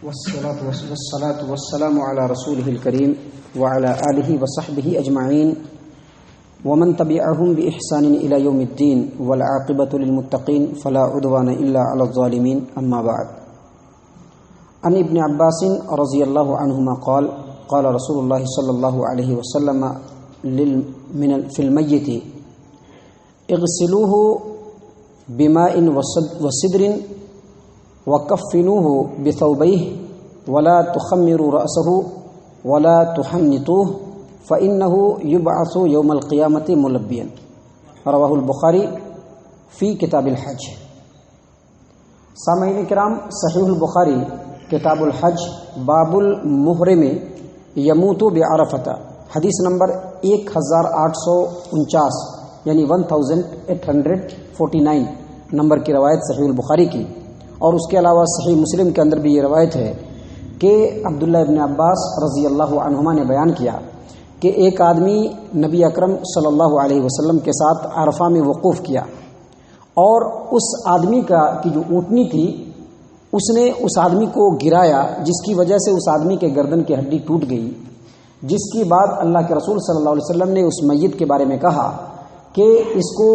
والصلاة والسلام على رسوله الكريم وعلى آله وصحبه أجمعين ومن تبعهم بإحسان إلى يوم الدين والعاقبة للمتقين فلا عدوان إلا على الظالمين أما بعد. عن ابن عباس رضي الله عنهما قال قال رسول الله صلى الله عليه وسلم في الميت اغسلوه بماء وسدر وكفنوه بثوبيه ولا تخمروا رأسه ولا تحنطوه فإنه يبعث يوم القيامة ملبيا. رواه البخاری فی کتاب الحج. سامعین کرام، صحیح البخاری کتاب الحج باب المحرم یموت بعرفہ حدیث نمبر 1849 یعنی 1849 نمبر کی روایت صحیح البخاری کی، اور اس کے علاوہ صحیح مسلم کے اندر بھی یہ روایت ہے کہ عبداللہ ابن عباس رضی اللہ عنہما نے بیان کیا کہ ایک آدمی نبی اکرم صلی اللہ علیہ وسلم کے ساتھ عرفہ میں وقوف کیا، اور اس آدمی کی جو اونٹنی تھی اس نے اس آدمی کو گرایا، جس کی وجہ سے اس آدمی کے گردن کی ہڈی ٹوٹ گئی، جس کی بعد اللہ کے رسول صلی اللہ علیہ وسلم نے اس میت کے بارے میں کہا کہ اس کو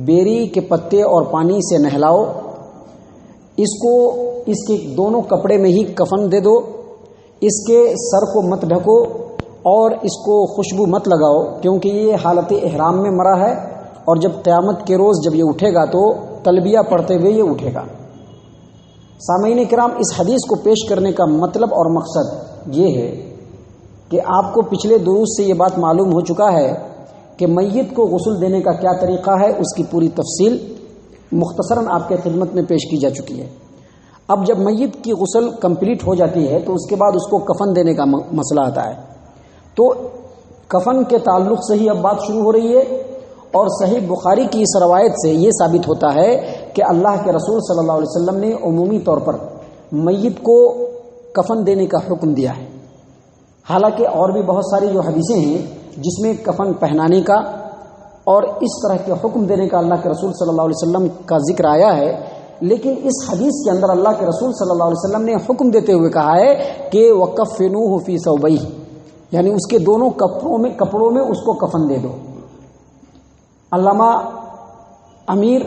بیری کے پتے اور پانی سے نہلاؤ، اس کو اس کے دونوں کپڑے میں ہی کفن دے دو، اس کے سر کو مت ڈھکو اور اس کو خوشبو مت لگاؤ، کیونکہ یہ حالت احرام میں مرا ہے، اور جب قیامت کے روز جب یہ اٹھے گا تو تلبیہ پڑھتے ہوئے یہ اٹھے گا. سامعین کرام، اس حدیث کو پیش کرنے کا مطلب اور مقصد یہ ہے کہ آپ کو پچھلے دروس سے یہ بات معلوم ہو چکا ہے کہ میت کو غسل دینے کا کیا طریقہ ہے، اس کی پوری تفصیل مختصراً آپ کے خدمت میں پیش کی جا چکی ہے. اب جب میت کی غسل کمپلیٹ ہو جاتی ہے تو اس کے بعد اس کو کفن دینے کا مسئلہ آتا ہے. تو کفن کے تعلق سے ہی اب بات شروع ہو رہی ہے، اور صحیح بخاری کی اس روایت سے یہ ثابت ہوتا ہے کہ اللہ کے رسول صلی اللہ علیہ وسلم نے عمومی طور پر میت کو کفن دینے کا حکم دیا ہے. حالانکہ اور بھی بہت ساری جو حدیثیں ہیں جس میں کفن پہنانے کا اور اس طرح کے حکم دینے کا اللہ کے رسول صلی اللہ علیہ وسلم کا ذکر آیا ہے، لیکن اس حدیث کے اندر اللہ کے رسول صلی اللہ علیہ وسلم نے حکم دیتے ہوئے کہا ہے کہ وَكَفِّنُوهُ فِي ثَوْبَيْهِ، یعنی اس کے دونوں کپڑوں میں اس کو کفن دے دو. علامہ امیر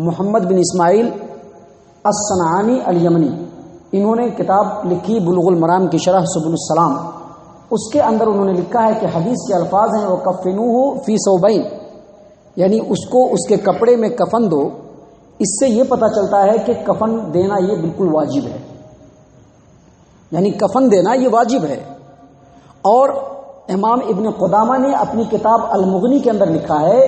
محمد بن اسماعیل الصنعانی الیمنی، انہوں نے کتاب لکھی بلوغ المرام کی شرح سبل السلام، اس کے اندر انہوں نے لکھا ہے کہ حدیث کے الفاظ ہیں وَكَفِّنُوهُ فِي ثَوْبَيْنِ، یعنی اس کو اس کے کپڑے میں کفن دو. اس سے یہ پتہ چلتا ہے کہ کفن دینا یہ بالکل واجب ہے، یعنی کفن دینا یہ واجب ہے. اور امام ابن قدامہ نے اپنی کتاب المغنی کے اندر لکھا ہے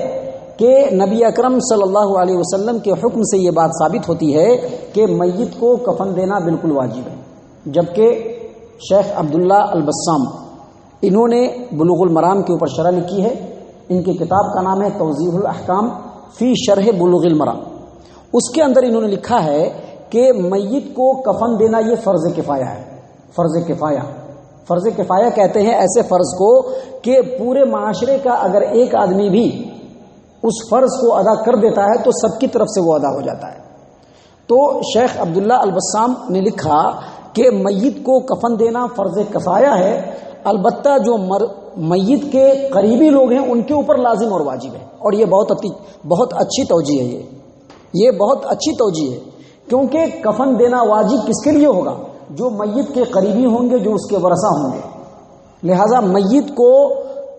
کہ نبی اکرم صلی اللہ علیہ وسلم کے حکم سے یہ بات ثابت ہوتی ہے کہ میت کو کفن دینا بالکل واجب ہے. جبکہ شیخ عبداللہ البسام، انہوں نے بلوغ المرام کے اوپر شرح لکھی ہے، ان کی کتاب کا نام ہے توضیح الاحکام فی شرح بلوغ المرام. اس کے اندر انہوں نے لکھا ہے کہ میت کو کفن دینا یہ فرض کفایہ ہے. فرض کفایہ کہتے ہیں ایسے فرض کو کہ پورے معاشرے کا اگر ایک آدمی بھی اس فرض کو ادا کر دیتا ہے تو سب کی طرف سے وہ ادا ہو جاتا ہے. تو شیخ عبداللہ البسام نے لکھا کہ میت کو کفن دینا فرض کفایہ ہے، البتہ جو میت کے قریبی لوگ ہیں ان کے اوپر لازم اور واجب ہے. اور یہ بہت اچھی توجیہ ہے، یہ بہت اچھی توجیہ ہے، کیونکہ کفن دینا واجب کس کے لیے ہوگا؟ جو میت کے قریبی ہوں گے، جو اس کے ورثہ ہوں گے. لہذا میت کو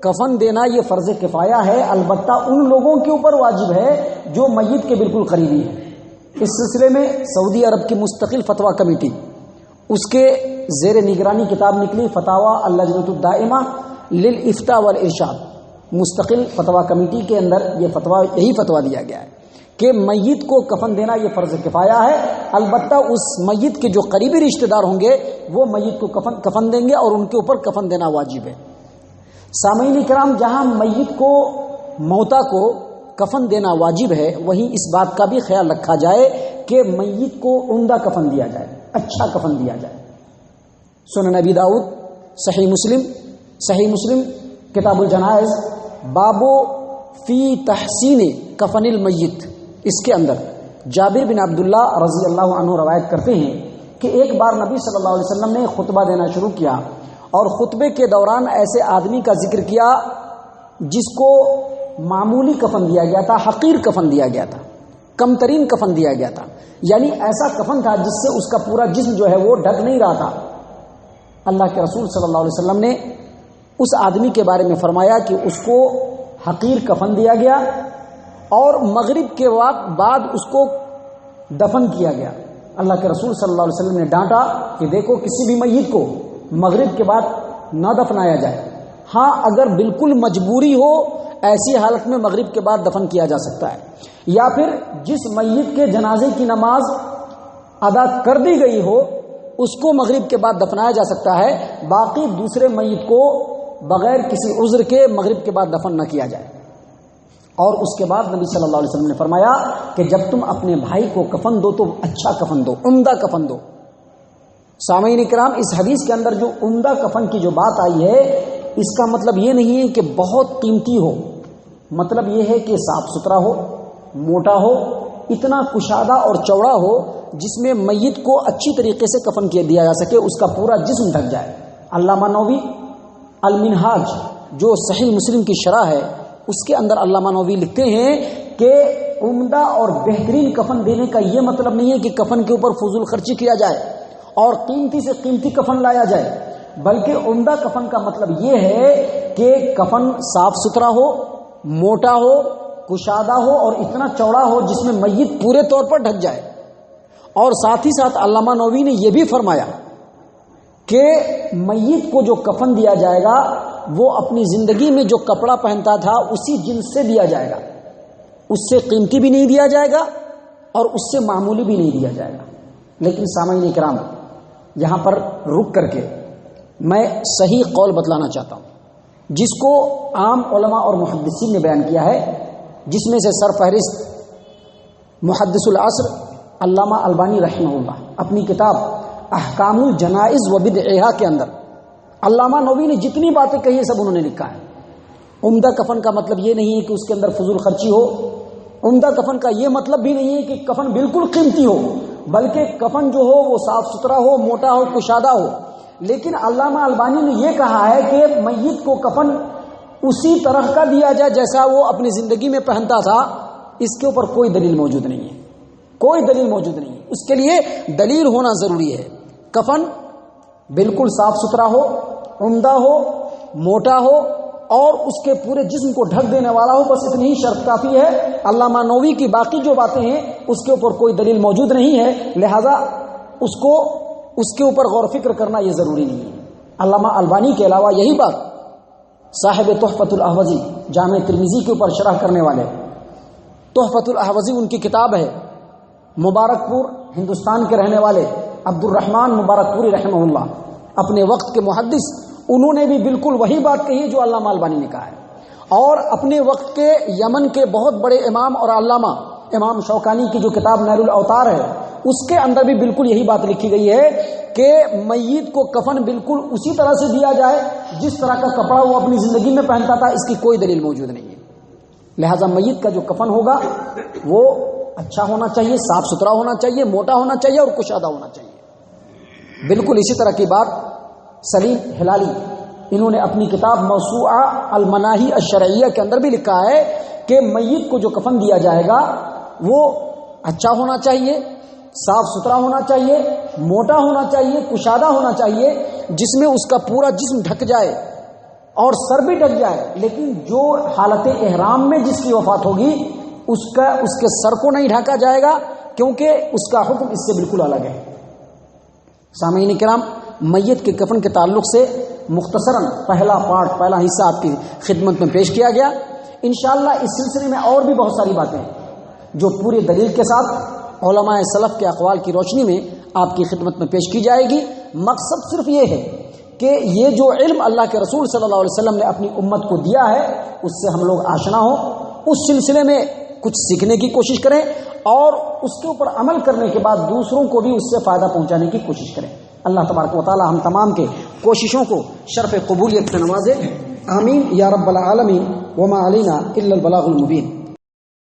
کفن دینا یہ فرض کفایہ ہے، البتہ ان لوگوں کے اوپر واجب ہے جو میت کے بالکل قریبی ہیں. اس سلسلے میں سعودی عرب کی مستقل فتویٰ کمیٹی، اس کے زیر نگرانی کتاب نکلی فتاوی اللجنۃ الدائمہ للافتاء والارشاد. مستقل فتویٰ کمیٹی کے اندر یہی فتویٰ دیا گیا ہے کہ میت کو کفن دینا یہ فرض کفایہ ہے، البتہ اس میت کے جو قریبی رشتہ دار ہوں گے وہ میت کو کفن دیں گے، اور ان کے اوپر کفن دینا واجب ہے. سامعین کرام، جہاں میت کو موتا کو کفن دینا واجب ہے، وہیں اس بات کا بھی خیال رکھا جائے کہ میت کو عمدہ کفن دیا جائے، اچھا کفن دیا جائے. سنن ابی داؤد، صحیح مسلم کتاب الجنائز باب فی تحسین کفن المیت، اس کے اندر جابر بن عبداللہ رضی اللہ عنہ روایت کرتے ہیں کہ ایک بار نبی صلی اللہ علیہ وسلم نے خطبہ دینا شروع کیا اور خطبے کے دوران ایسے آدمی کا ذکر کیا جس کو معمولی کفن دیا گیا تھا، حقیر کفن دیا گیا تھا، کم ترین کفن دیا گیا تھا، یعنی ایسا کفن تھا جس سے اس کا پورا جسم جو ہے وہ ڈھک نہیں رہا تھا۔ اللہ کے رسول صلی اللہ علیہ وسلم نے اس آدمی کے بارے میں فرمایا کہ اس کو حقیر کفن دیا گیا اور مغرب کے وقت بعد اس کو دفن کیا گیا۔ اللہ کے رسول صلی اللہ علیہ وسلم نے ڈانٹا کہ دیکھو کسی بھی میت کو مغرب کے بعد نہ دفنایا جائے، ہاں اگر بالکل مجبوری ہو ایسی حالت میں مغرب کے بعد دفن کیا جا سکتا ہے، یا پھر جس میت کے جنازے کی نماز ادا کر دی گئی ہو اس کو مغرب کے بعد دفنایا جا سکتا ہے، باقی دوسرے میت کو بغیر کسی عذر کے مغرب کے بعد دفن نہ کیا جائے۔ اور اس کے بعد نبی صلی اللہ علیہ وسلم نے فرمایا کہ جب تم اپنے بھائی کو کفن دو تو اچھا کفن دو، عمدہ کفن دو۔ سامعین کرام، اس حدیث کے اندر جو عمدہ کفن کی جو بات آئی ہے اس کا مطلب یہ نہیں ہے کہ بہت قیمتی ہو، مطلب یہ ہے کہ صاف ستھرا ہو، موٹا ہو، اتنا کشادہ اور چوڑا ہو جس میں میت کو اچھی طریقے سے کفن کیا دیا جا سکے، اس کا پورا جسم ڈھک جائے۔ علامہ نووی المنہاج جو صحیح مسلم کی شرح ہے اس کے اندر علامہ نووی لکھتے ہیں کہ عمدہ اور بہترین کفن دینے کا یہ مطلب نہیں ہے کہ کفن کے اوپر فضول خرچی کیا جائے اور قیمتی سے قیمتی کفن لایا جائے، بلکہ عمدہ کفن کا مطلب یہ ہے کہ کفن صاف ستھرا ہو، موٹا ہو، کشادہ ہو اور اتنا چوڑا ہو جس میں میت پورے طور پر ڈھک جائے۔ اور ساتھ ہی ساتھ علامہ نووی نے یہ بھی فرمایا کہ میت کو جو کفن دیا جائے گا وہ اپنی زندگی میں جو کپڑا پہنتا تھا اسی جنس سے دیا جائے گا، اس سے قیمتی بھی نہیں دیا جائے گا اور اس سے معمولی بھی نہیں دیا جائے گا۔ لیکن سامعین کرام، یہاں پر رک کر کے میں صحیح قول بتلانا چاہتا ہوں جس کو عام علماء اور محدثین نے بیان کیا ہے، جس میں سے سرفہرست محدث العصر علامہ البانی رحمہ اللہ اپنی کتاب احکام الجنائز و بدعہا کے اندر علامہ نووی نے جتنی باتیں کہی ہیں سب انہوں نے لکھا ہے۔ عمدہ کفن کا مطلب یہ نہیں ہے کہ اس کے اندر فضول خرچی ہو، عمدہ کفن کا یہ مطلب بھی نہیں ہے کہ کفن بالکل قیمتی ہو، بلکہ کفن جو ہو وہ صاف ستھرا ہو، موٹا ہو، کشادہ ہو۔ لیکن علامہ البانی نے یہ کہا ہے کہ میت کو کفن اسی طرح کا دیا جائے جیسا وہ اپنی زندگی میں پہنتا تھا۔ اس کے اوپر کوئی دلیل موجود نہیں ہے، کوئی دلیل موجود نہیں ہے۔ اس کے لیے دلیل ہونا ضروری ہے۔ کفن بالکل صاف ستھرا ہو، عمدہ ہو، موٹا ہو اور اس کے پورے جسم کو ڈھک دینے والا ہو، بس اتنی ہی شرط کافی ہے۔ علامہ نووی کی باقی جو باتیں ہیں اس کے اوپر کوئی دلیل موجود نہیں ہے، لہذا اس کے اوپر غور و فکر کرنا یہ ضروری نہیں ہے۔ علامہ البانی کے علاوہ یہی بات صاحب تحفۃ الاحوذی جامع ترمذی کے اوپر شرح کرنے والے، تحفۃ الاحوذی ان کی کتاب ہے، مبارک پور ہندوستان کے رہنے والے عبد الرحمن مبارک پوری رحمہ اللہ اپنے وقت کے محدث، انہوں نے بھی بالکل وہی بات کہی جو علامہ البانی نے کہا ہے۔ اور اپنے وقت کے یمن کے بہت بڑے امام اور علامہ امام شوکانی کی جو کتاب نیل الاوتار ہے اس کے اندر بھی بالکل یہی بات لکھی گئی ہے کہ میت کو کفن بالکل اسی طرح سے دیا جائے جس طرح کا کپڑا وہ اپنی زندگی میں پہنتا تھا۔ اس کی کوئی دلیل موجود نہیں ہے، لہذا میت کا جو کفن ہوگا وہ اچھا ہونا چاہیے، صاف ستھرا ہونا چاہیے، موٹا ہونا چاہیے اور کشادہ ہونا چاہیے۔ بالکل اسی طرح کی بات سلیم ہلالی انہوں نے اپنی کتاب موسوعہ المناہی الشرعیہ کے اندر بھی لکھا ہے کہ میت کو جو کفن دیا جائے گا وہ اچھا ہونا چاہیے، صاف ستھرا ہونا چاہیے، موٹا ہونا چاہیے، کشادہ ہونا چاہیے، جس میں اس کا پورا جسم ڈھک جائے اور سر بھی ڈھک جائے، لیکن جو حالت احرام میں جس کی وفات ہوگی اس کے سر کو نہیں ڈھانکا جائے گا، کیونکہ اس کا حکم اس سے بالکل الگ ہے۔ سامعین کرام، میت کے کفن کے تعلق سے مختصراً پہلا حصہ آپ کی خدمت میں پیش کیا گیا۔ انشاءاللہ اس سلسلے میں اور بھی بہت ساری باتیں جو پوری دلیل کے ساتھ علماء سلف کے اقوال کی روشنی میں آپ کی خدمت میں پیش کی جائے گی۔ مقصد صرف یہ ہے کہ یہ جو علم اللہ کے رسول صلی اللہ علیہ وسلم نے اپنی امت کو دیا ہے اس سے ہم لوگ آشنا ہوں، اس سلسلے میں کچھ سیکھنے کی کوشش کریں اور اس کے اوپر عمل کرنے کے بعد دوسروں کو بھی اس سے فائدہ پہنچانے کی کوشش کریں۔ اللہ تبارک و تعالی ہم تمام کے کوششوں کو شرف قبولیت سے نوازے، آمین یا رب العالمین۔ وما علینا الا البلاغ المبین۔